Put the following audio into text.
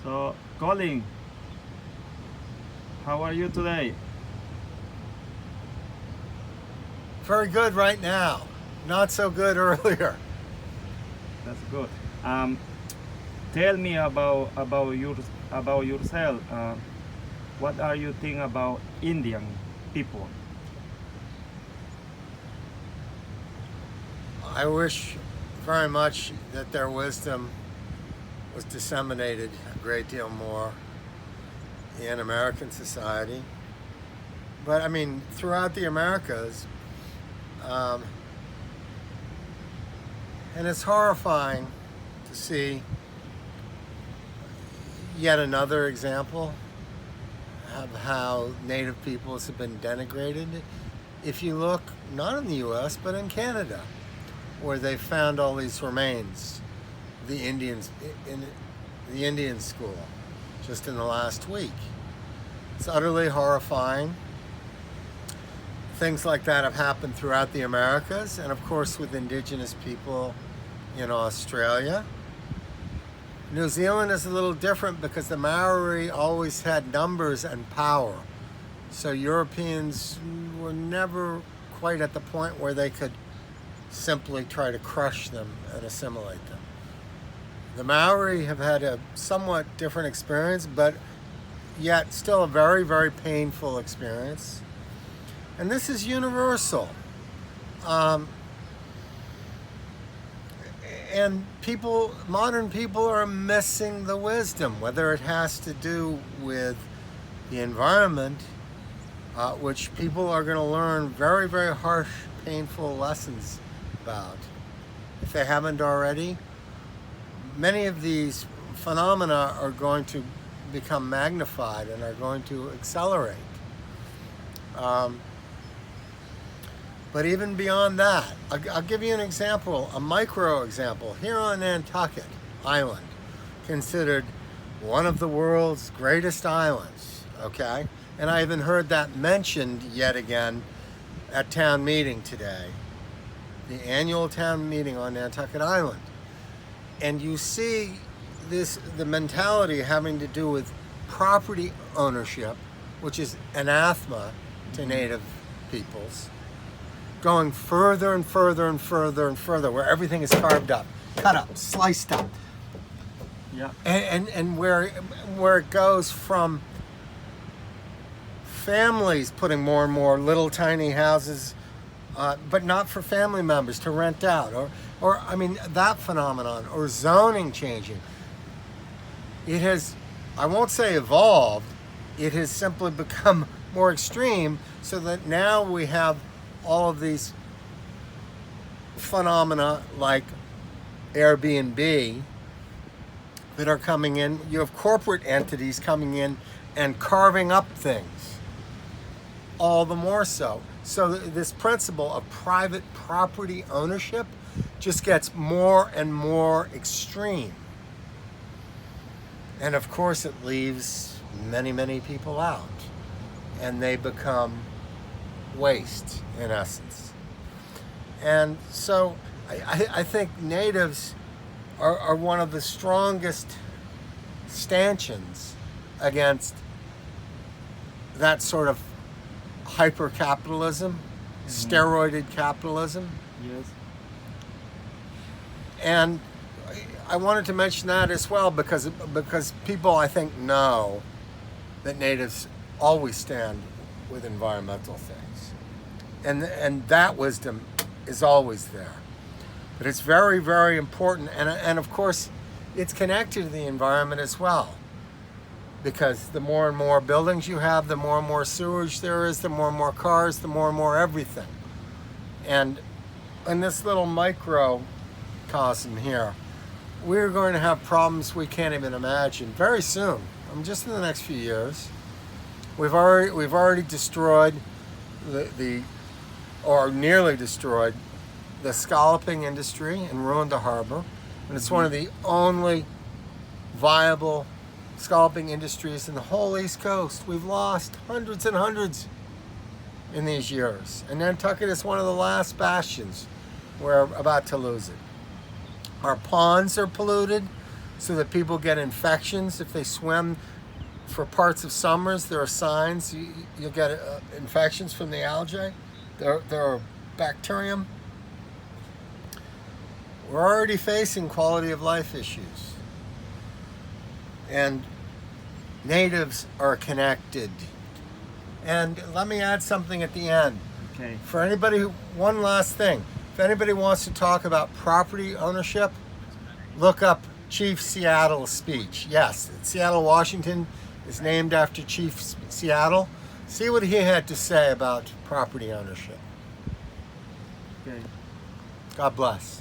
So, Colin, how are you today? Very good right now. Not so good earlier. That's good. Um, Tell me about yourself. What are you think about Indian people? I wish very much that their wisdom was disseminated a great deal more in American society. But I mean, throughout the Americas, um, and it's horrifying to see yet another example of how Native peoples have been denigrated. If you look not in the US, but in Canada, where they found all these remains, the Indians in the Indian school, just in the last week. It's utterly horrifying. Things like that have happened throughout the Americas, and of course with indigenous people in Australia. New Zealand is a little different because the Maori always had numbers and power. So Europeans were never quite at the point where they could simply try to crush them and assimilate them. The Maori have had a somewhat different experience, but yet still a very, very painful experience. And this is universal. Um, and modern people are missing the wisdom, whether it has to do with the environment, which people are going to learn very, very harsh, painful lessons about. If they haven't already, many of these phenomena are going to become magnified and are going to accelerate. But even beyond that, I'll give you an example, a micro example. Here on Nantucket Island, considered one of the world's greatest islands, okay? And I even heard that mentioned yet again at town meeting today, the annual town meeting on Nantucket Island. And you see the mentality having to do with property ownership, which is anathema to Native peoples, going further and further and further and further, where everything is carved up, cut up, sliced up. Yeah. And where it goes from families putting more and more little tiny houses, but not for family members to rent out, or I mean that phenomenon, or zoning changing. It has, I won't say evolved, it has simply become more extreme, so that now we have all of these phenomena like Airbnb that are coming in. You have corporate entities coming in and carving up things, all the more so. So this principle of private property ownership just gets more and more extreme. And of course it leaves many, many people out, and they become waste in essence. And so I think natives are one of the strongest stanchions against that sort of hyper-capitalism, steroided capitalism. Yes. And I wanted to mention that as well because people, I think, know that natives always stand with environmental things. And that wisdom is always there. But it's very, very important. And of course, it's connected to the environment as well. Because the more and more buildings you have, the more and more sewage there is, the more and more cars, the more and more everything. And in this little microcosm here, we're going to have problems we can't even imagine very soon. Just in the next few years. We've already destroyed or nearly destroyed the scalloping industry and ruined the harbor. And it's one of the only viable scalloping industries in the whole East Coast. We've lost hundreds and hundreds in these years. And Nantucket is one of the last bastions. We're about to lose it. Our ponds are polluted. so that people get infections if they swim. For parts of summers, there are signs you'll get infections from the algae. There are bacterium. We're already facing quality of life issues. And natives are connected. And let me add something at the end. Okay. For anybody one last thing. If anybody wants to talk about property ownership, look up Chief Seattle's speech. Yes, Seattle, Washington is named after Chief Seattle. See what he had to say about property ownership. Okay. God bless.